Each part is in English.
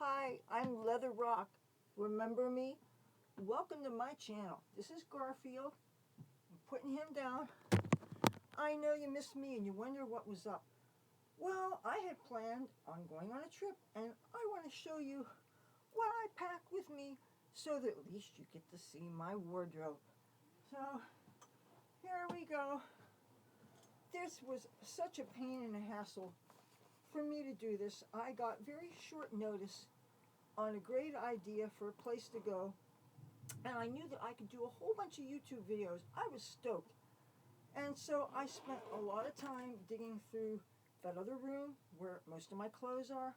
Hi, I'm Leather Rokk. Remember me? Welcome to my channel. This is Garfield. I'm putting him down. I know you missed me and you wonder what was up. Well, I had planned on going on a trip and I want to show you what I packed with me so that at least you get to see my wardrobe. So, here we go. This was such a pain and a hassle for me to do this. I got very short notice on a great idea for a place to go, and I knew that I could do a whole bunch of YouTube videos. I was stoked. And so I spent a lot of time digging through that other room where most of my clothes are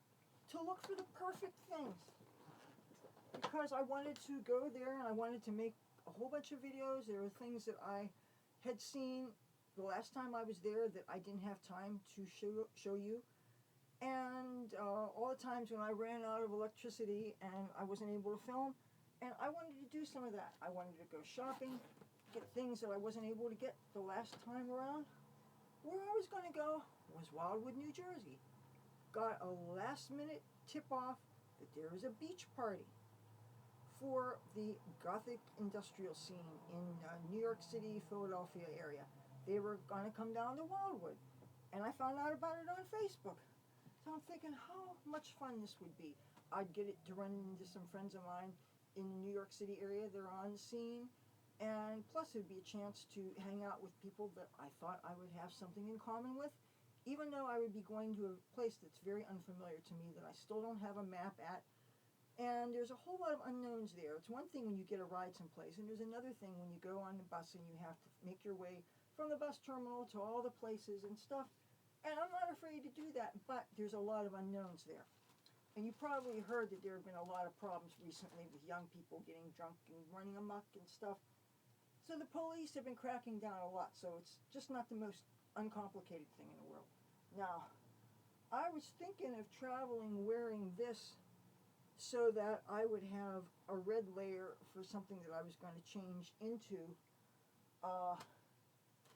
to look for the perfect things. Because I wanted to go there and I wanted to make a whole bunch of videos. There were things that I had seen the last time I was there that I didn't have time to show you. And all the times when I ran out of electricity and I wasn't able to film, and I wanted to do some of that. I wanted to go shopping, get things that I wasn't able to get the last time around. Where I was going to go was Wildwood, New Jersey. Got a last minute tip off that there is a beach party for the Gothic industrial scene in New York City, Philadelphia area. They were going to come down to Wildwood, and I found out about it on Facebook. So I'm thinking how much fun this would be. I'd get it to run into some friends of mine in the New York City area. They're on the scene. And plus it would be a chance to hang out with people that I thought I would have something in common with, even though I would be going to a place that's very unfamiliar to me that I still don't have a map at. And there's a whole lot of unknowns there. It's one thing when you get a ride someplace, and there's another thing when you go on the bus and you have to make your way from the bus terminal to all the places and stuff. And I'm not afraid to do that, but there's a lot of unknowns there. And you probably heard that there have been a lot of problems recently with young people getting drunk and running amok and stuff. So the police have been cracking down a lot, so it's just not the most uncomplicated thing in the world. Now, I was thinking of traveling wearing this so that I would have a red layer for something that I was going to change into.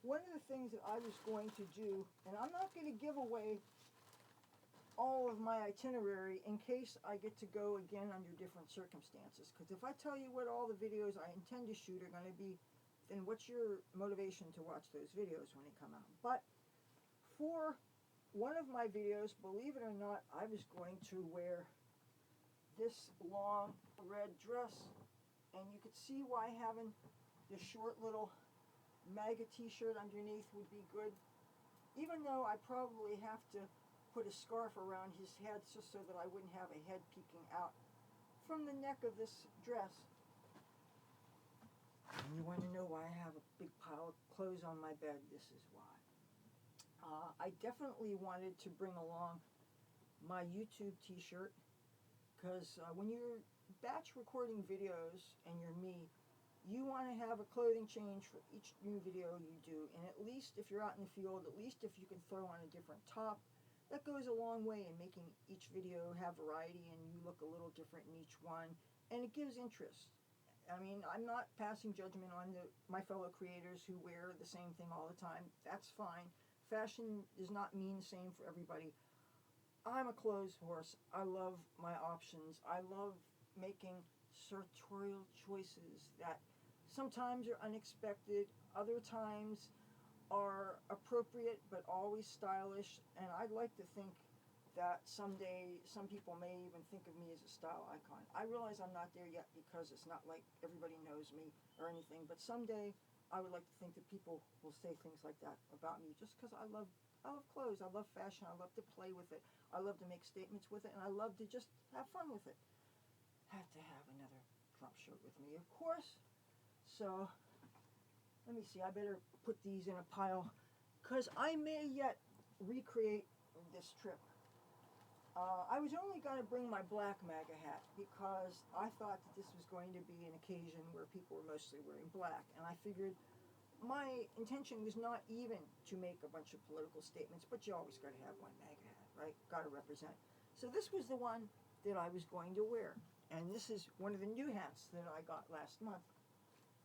One of the things that I was going to do, and I'm not going to give away all of my itinerary in case I get to go again under different circumstances, because if I tell you what all the videos I intend to shoot are going to be, then what's your motivation to watch those videos when they come out? But for one of my videos, believe it or not, I was going to wear this long red dress, and you could see why having this short little MAGA t-shirt underneath would be good, even though I probably have to put a scarf around his head just so that I wouldn't have a head peeking out from the neck of this dress. And you want to know why I have a big pile of clothes on my bed? This is why. I definitely wanted to bring along my YouTube t-shirt, because when you're batch recording videos and you're me, you want to have a clothing change for each new video you do. And at least if you're out in the field, at least if you can throw on a different top, that goes a long way in making each video have variety and you look a little different in each one. And it gives interest. I mean, I'm not passing judgment on my fellow creators who wear the same thing all the time. That's fine. Fashion does not mean the same for everybody. I'm a clothes horse. I love my options. I love making sartorial choices that sometimes are unexpected, other times are appropriate but always stylish, and I'd like to think that someday some people may even think of me as a style icon. I realize I'm not there yet because it's not like everybody knows me or anything, but someday I would like to think that people will say things like that about me just because I love clothes, I love fashion, I love to play with it, I love to make statements with it, and I love to just have fun with it. Have to have another Trump shirt with me, of course. So, let me see, I better put these in a pile, because I may yet recreate this trip. I was only going to bring my black MAGA hat because I thought that this was going to be an occasion where people were mostly wearing black, and I figured my intention was not even to make a bunch of political statements, but you always got to have one MAGA hat, right? Got to represent. So this was the one that I was going to wear, and this is one of the new hats that I got last month.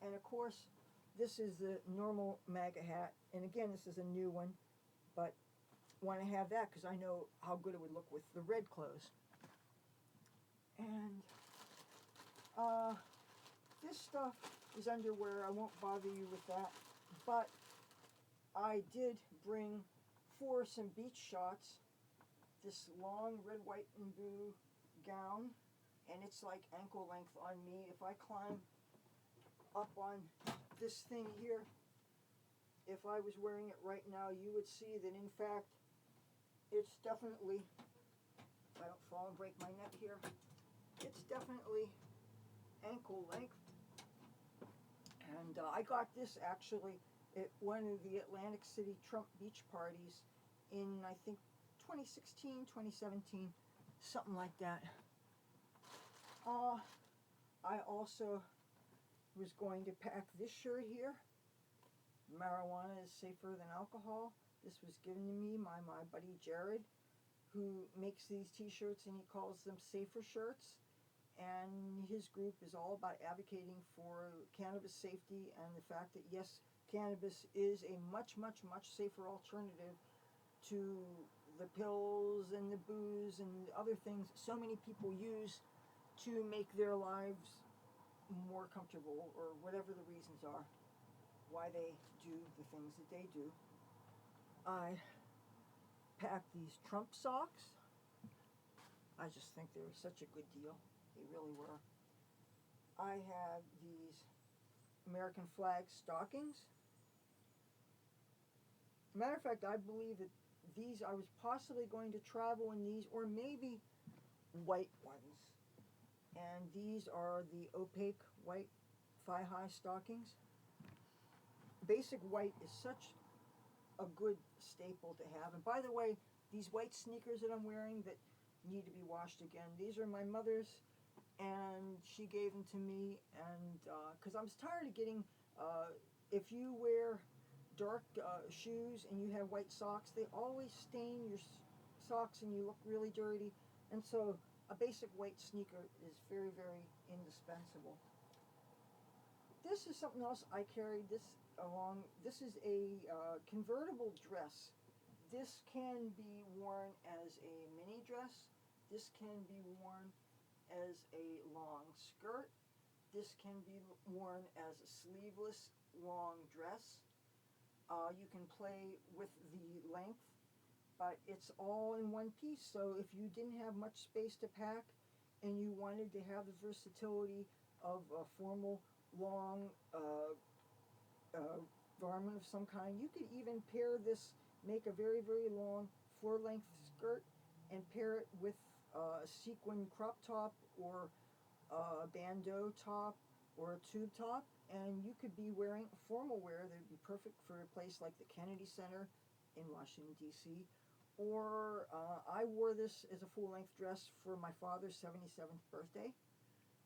And of course, this is the normal MAGA hat, and again, this is a new one, but want to have that because I know how good it would look with the red clothes. And this stuff is underwear. I won't bother you with that. But I did bring for some beach shots this long red, white, and blue gown. And it's like ankle length on me. If I climb up on this thing here, if I was wearing it right now, you would see that in fact it's definitely, if I don't fall and break my neck here, it's definitely ankle length. And I got this actually at one of the Atlantic City Trump beach parties in, I think, 2016, 2017, something like that. I also was going to pack this shirt here. Marijuana is safer than alcohol. This was given to me by my buddy Jared, who makes these t-shirts, and he calls them safer shirts. And his group is all about advocating for cannabis safety and the fact that, yes, cannabis is a much, much, much safer alternative to the pills and the booze and other things so many people use to make their lives more comfortable, or whatever the reasons are why they do the things that they do. I packed these Trump socks. I just think they were such a good deal. They really were. I have these American flag stockings. Matter of fact, I believe that these, I was possibly going to travel in these, or maybe white ones. And these are the opaque white thigh-high stockings. Basic white is such a good staple to have. And by the way, these white sneakers that I'm wearing that need to be washed again, these are my mother's, and she gave them to me, and because I was tired of getting, if you wear dark shoes and you have white socks, they always stain your socks and you look really dirty. And so a basic white sneaker is very, very indispensable. This is something else I carried this along. This is a convertible dress. This can be worn as a mini dress. This can be worn as a long skirt. This can be worn as a sleeveless long dress. You can play with the length, but it's all in one piece. So if you didn't have much space to pack and you wanted to have the versatility of a formal long garment of some kind, you could even pair this, make a very, very long floor-length skirt and pair it with a sequin crop top or a bandeau top or a tube top, and you could be wearing formal wear that would be perfect for a place like the Kennedy Center in Washington, D.C. Or I wore this as a full-length dress for my father's 77th birthday.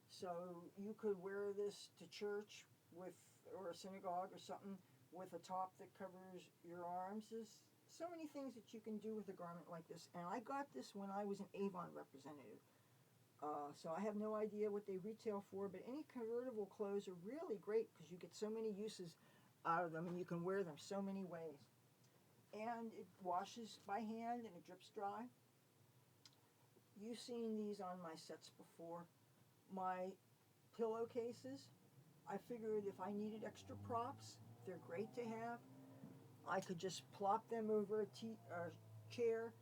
So you could wear this to church with, or a synagogue or something, with a top that covers your arms. There's so many things that you can do with a garment like this. And I got this when I was an Avon representative. So I have no idea what they retail for, but any convertible clothes are really great because you get so many uses out of them and you can wear them so many ways. And it washes by hand and it drips dry. You've seen these on my sets before. My pillowcases, I figured if I needed extra props, they're great to have. I could just plop them over a chair,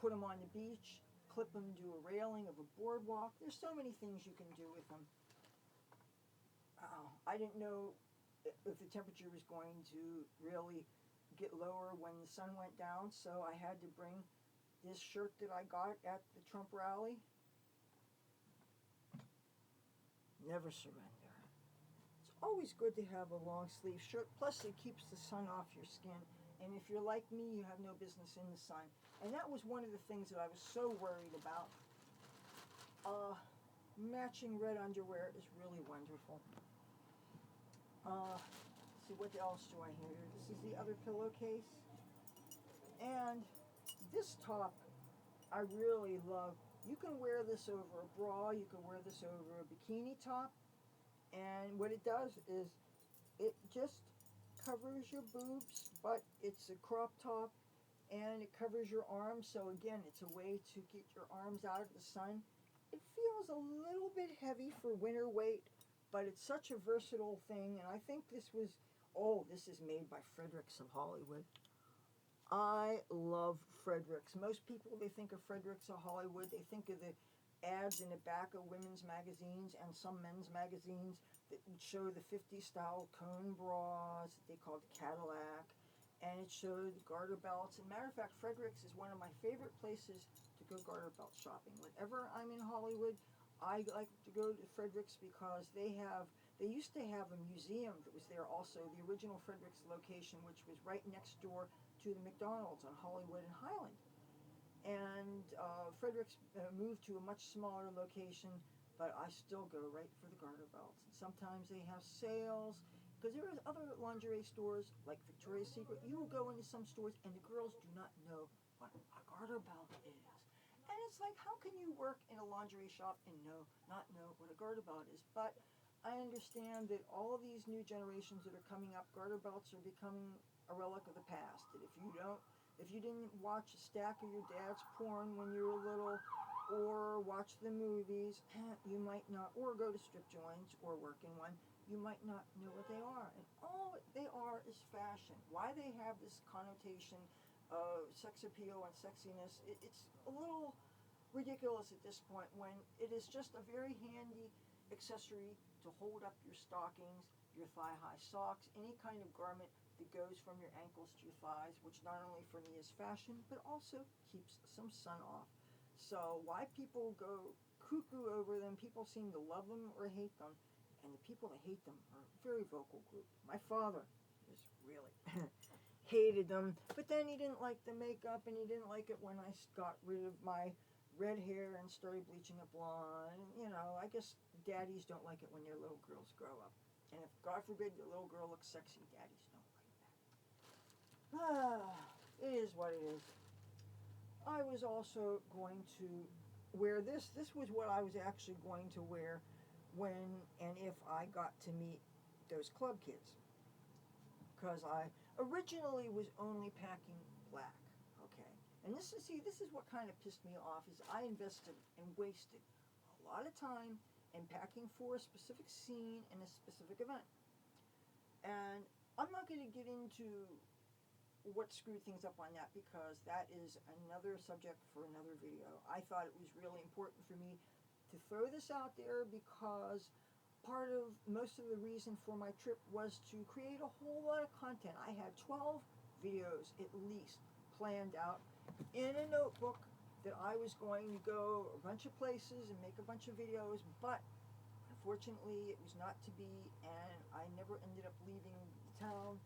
put them on the beach, clip them to a railing of a boardwalk. There's so many things you can do with them. I didn't know if the temperature was going to really get lower when the sun went down, so I had to bring this shirt that I got at the Trump rally. Never surrender. It's always good to have a long sleeve shirt, plus it keeps the sun off your skin. And if you're like me, you have no business in the sun. And that was one of the things that I was so worried about. Matching red underwear is really wonderful. Let's see, what else do I have here? This is the other pillowcase. And this top, I really love. You can wear this over a bra, you can wear this over a bikini top. And what it does is it just covers your boobs, but it's a crop top, and it covers your arms. So again, it's a way to get your arms out of the sun It feels a little bit heavy for winter weight, but it's such a versatile thing, and I think this was, oh, this is made by Fredericks of Hollywood. I love Fredericks. Most people, they think of Fredericks of Hollywood, they think of the ads in the back of women's magazines and some men's magazines that would show the 50s style cone bras that they called Cadillac, and it showed garter belts. And matter of fact, Fredericks is one of my favorite places to go garter belt shopping. Whenever I'm in Hollywood, I like to go to Fredericks because they used to have a museum that was there also, the original Fredericks location, which was right next door to the McDonald's on Hollywood and Highland. And Fredericks moved to a much smaller location, but I still go right for the garter belts. And sometimes they have sales, because there are other lingerie stores like Victoria's Secret. You will go into some stores and the girls do not know what a garter belt is. And it's like, how can you work in a lingerie shop and not know what a garter belt is? But I understand that all these new generations that are coming up, garter belts are becoming a relic of the past. And if you didn't watch a stack of your dad's porn when you were little, or watch the movies, you might not, or go to strip joints or work in one, you might not know what they are. And all they are is fashion. Why they have this connotation of sex appeal and sexiness, it's a little ridiculous at this point, when it is just a very handy accessory to hold up your stockings, your thigh-high socks, any kind of garment that goes from your ankles to your thighs, which not only for me is fashion, but also keeps some sun off. So why people go cuckoo over them, people seem to love them or hate them, and the people that hate them are a very vocal group. My father is really hated them, but then he didn't like the makeup, and he didn't like it when I got rid of my red hair and started bleaching it blonde. You know, I guess daddies don't like it when their little girls grow up. And if, God forbid, your little girl looks sexy, daddies don't like that. It is what it is. I was also going to wear this. This was what I was actually going to wear when and if I got to meet those club kids. Because I originally was only packing black, okay? And this is what kind of pissed me off, is I invested and wasted a lot of time in packing for a specific scene and a specific event. And I'm not going to get into what screwed things up on that, because that is another subject for another video. I thought it was really important for me to throw this out there, because most of the reason for my trip was to create a whole lot of content. I had 12 videos at least planned out in a notebook that I was going to go a bunch of places and make a bunch of videos, but unfortunately it was not to be, and I never ended up leaving the town.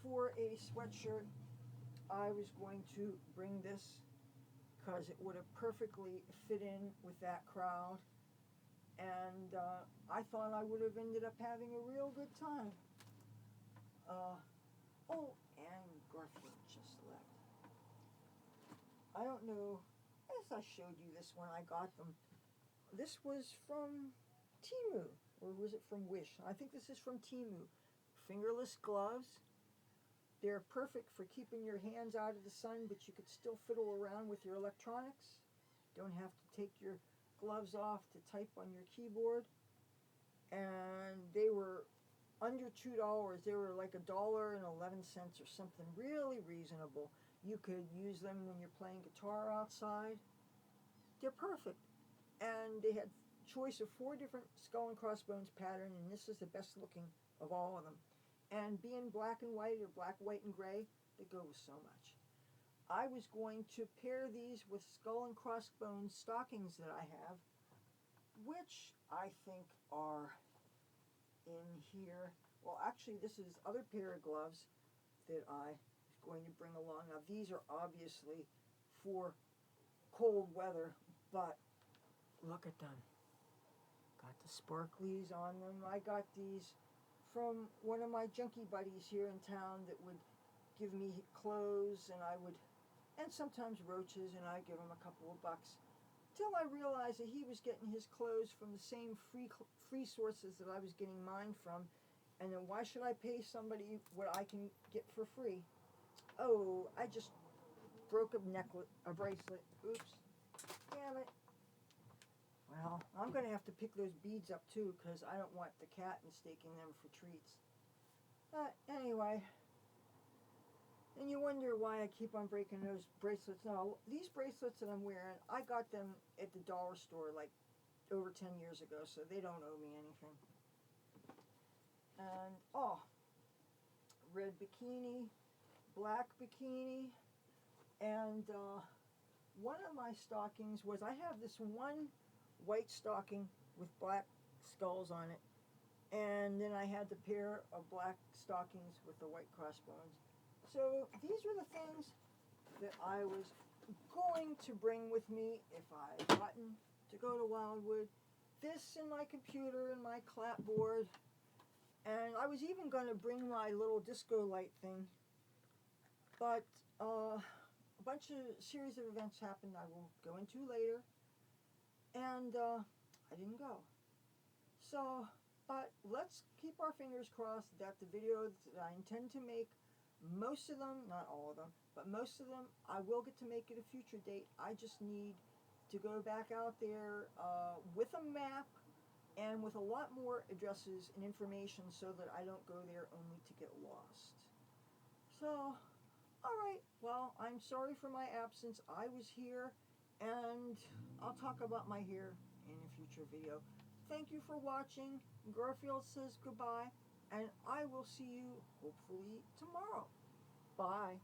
For a sweatshirt, I was going to bring this because it would have perfectly fit in with that crowd, and I thought I would have ended up having a real good time. And Garfield just left. I don't know, as I showed you this when I got them. This was from Temu, or was it from Wish? I think this is from Temu. Fingerless gloves. They're perfect for keeping your hands out of the sun, but you could still fiddle around with your electronics. Don't have to take your gloves off to type on your keyboard. And they were under $2. They were like $1.11 or something, really reasonable. You could use them when you're playing guitar outside. They're perfect. And they had choice of 4 different skull and crossbones pattern, and this is the best looking of all of them. And being black and white, or black, white, and gray, they go with so much. I was going to pair these with skull and crossbones stockings that I have, which I think are in here. Well, actually, this is other pair of gloves that I was going to bring along. Now, these are obviously for cold weather, but look at them. Got the sparklies on them. I got these from one of my junkie buddies here in town that would give me clothes, and sometimes roaches, and I'd give him a couple of bucks. Till I realized that he was getting his clothes from the same free sources that I was getting mine from, and then why should I pay somebody what I can get for free? Oh, I just broke a bracelet. Oops. Damn it. Well, I'm going to have to pick those beads up too, because I don't want the cat mistaking them for treats. But anyway, and you wonder why I keep on breaking those bracelets. No, these bracelets that I'm wearing, I got them at the dollar store like over 10 years ago, so they don't owe me anything. And, oh, red bikini, black bikini, and one of my stockings was, I have this one white stocking with black skulls on it, and then I had the pair of black stockings with the white crossbones. So these were the things that I was going to bring with me if I gotten to go to Wildwood. This and my computer and my clapboard, and I was even going to bring my little disco light thing, but a bunch of series of events happened I will go into later, and I didn't go. So, but let's keep our fingers crossed that the videos that I intend to make, most of them, not all of them, but most of them, I will get to make at a future date. I just need to go back out there with a map and with a lot more addresses and information so that I don't go there only to get lost. So, alright, well, I'm sorry for my absence. I was here, and I'll talk about my hair in a future video. Thank you for watching. Garfield says goodbye, and I will see you hopefully tomorrow. Bye.